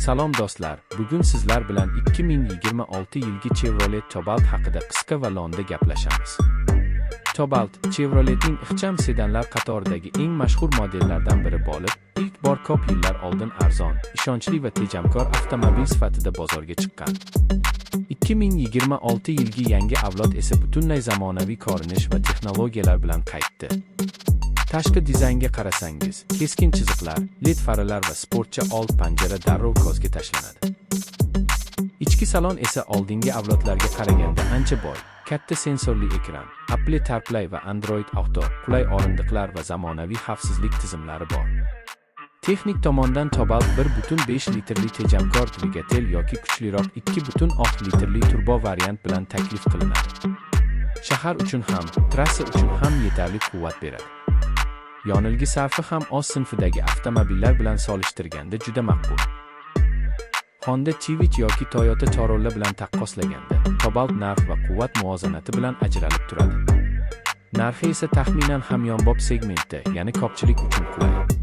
Salom do'stlar, bugun sizlar bilan 2026 yilgi Chevrolet Cobalt haqida qisqa va lo'nda gaplashamiz. Cobalt Chevroletning ixcham sedanlar qatoridagi eng mashhur modellardan biri bo'lib, ilk bor ko'p yillar oldin arzon, ishonchli va tejamkor avtomobil sifatida bozorga chiqqan. 2026 yilgi yangi avlod esa butunlay zamonaviy ko'rinish va texnologiyalar bilan qaytdi. Tashqi dizaynga qarasangiz, keskin chiziqlar, LED faralar va sportcha old panjara darrov ko'zga tashlanadi. Ichki salon esa oldingi avlodlarga qaraganda ancha boy. Katta sensorli ekran, Apple CarPlay va Android Auto, qulay o'rindiqlar va zamonaviy xavfsizlik tizimlari bor. Texnik tomondan Cobalt 1.5 litrli tejamkor dvigatel yoki kuchliroq 2.6 litrli turbo variant bilan taklif qilinadi. Shahar uchun ham, trassa uchun ham yetarli quvvat beradi. Yonilg'i sarfi ham o'z sinfidagi avtomobillar bilan solishtirganda juda maqbul. Honda Civic yoki Toyota Corolla bilan taqqoslaganda, Cobalt narx va quvvat muvozanati bilan ajralib turadi. Narxi esa taxminan hamyonbop segmentda, ya'ni ko'pchilik uchun qulay.